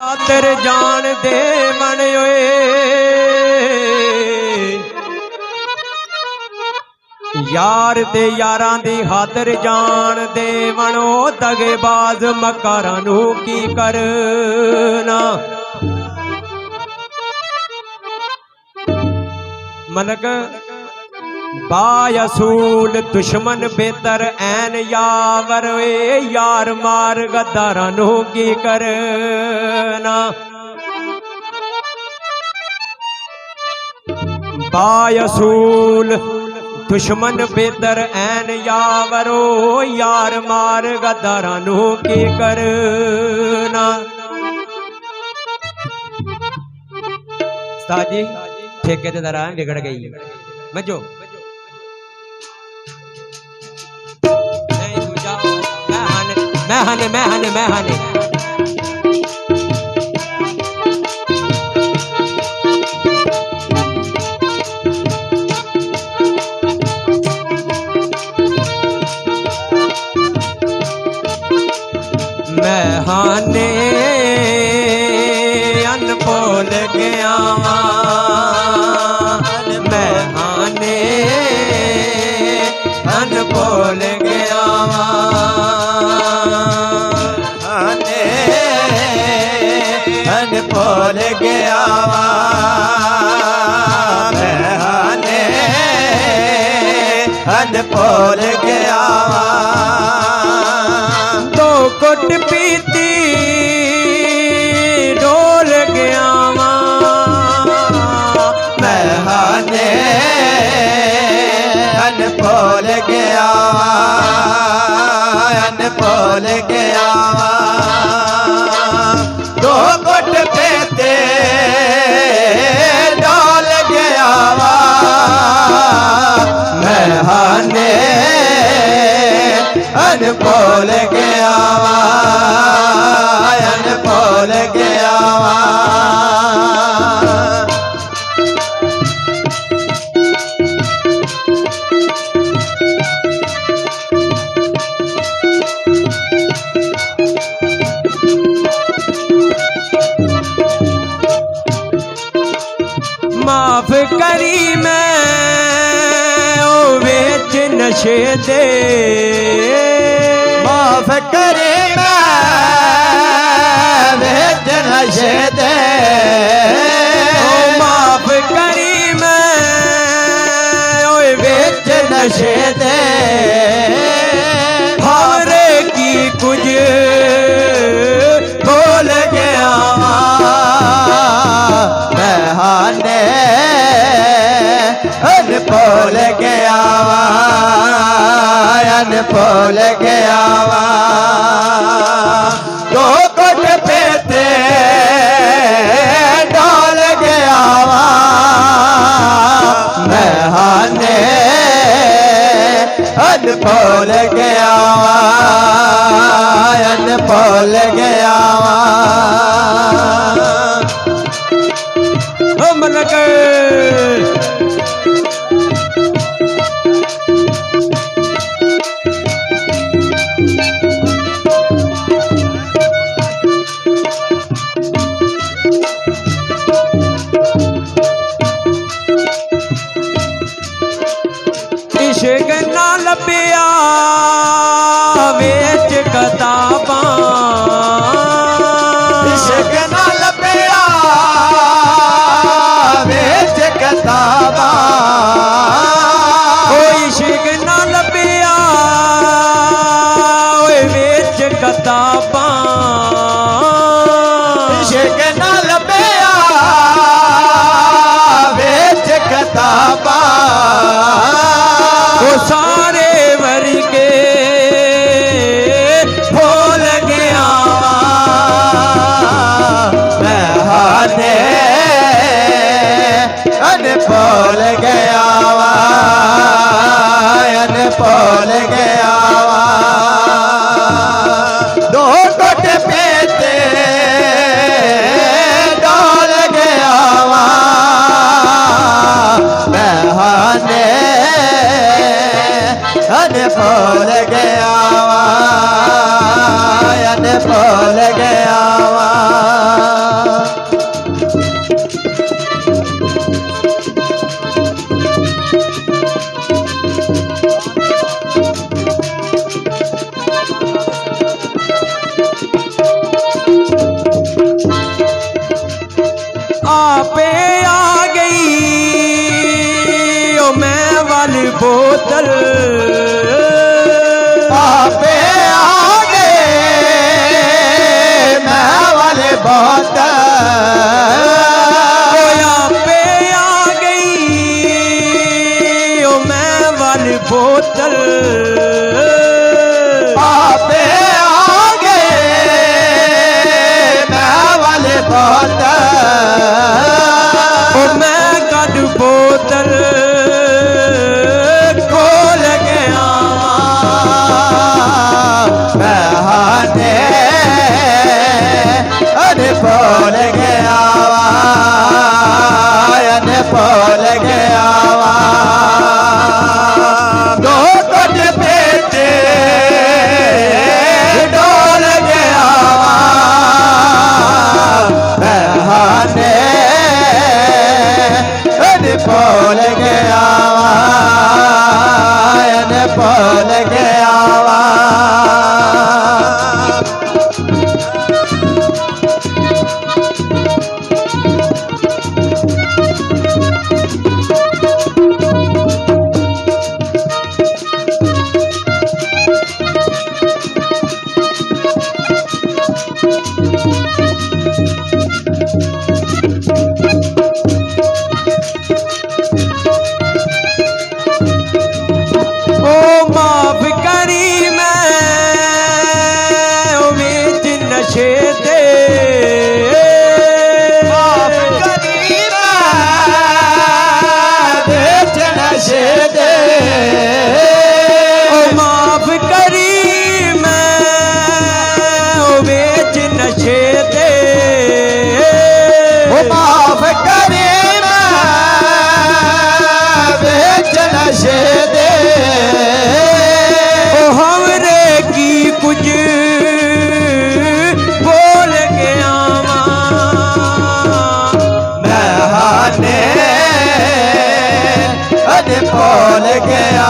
खातर जान दे मन यार दे यारां दी खातर जान दे मनो दगेबाज मकारां नू की करना। मनक बायसूल दुश्मन बेहतर ऐन यावर यार मार गद्दारां नू की करना। बायसूल दुश्मन बेहतर ऐन यावरो यार मार गद्दारां नू की करना। जी ठेकेदार बिगड़ गई मजो मैं हने अनपोल गया मैं हाने अनपोल गया हाने अनपोल गया मैं हाने अनपोल गया। तो कुट पीती डोल गया मैं हाने अनपोल गया अनपोल गया। दो कुट पीते डोल गया मैं हाने अनपोल गया अनपोल गया। माफ करी मैं ओ बेच नशे दे माफ करे मैं बेच नशे दे माफ करी मैं ओ बेच नशे दे भावरे की कुछ बोल गया मैं हाने अनपोल गया अनपोल गया। दो कुट पीते डाल गया मैं हाने अनपोल गया अनपोल गया। मनक इश्क ना लभ्या वेच किताबां इश्क ना लभ्या वेच किताबां इश्क ना लभ्या वेच किताबां इश्क ना लभ्या वेच किताबां सारे वर्गे भूल गया मैं हाने अनपोल गया अनपोल गया। दो कुट पीते डाल गया मैं बोतल आपे आगे मैं वाले बोतल पे आ गई ओ मैं वाली बोतल आपे आगे मैं वाले बोतल ओ मैं कद बोतल खोल गया मैं हाथे अरे बोल गया अरे बोल गया दो कट पेटे डोल गया मैं हाथे अरे बोल गया अरे बोल गया ओ माफ करी मैं ओ बीच नशे दे माफ करी बेच नशे दे ओ माफ करी मैं ओ बीच नशे दे ओ माफ करी बेच नशे दे ओ हमरे की कुछ बोल गया मैं हाने अरे बोल गया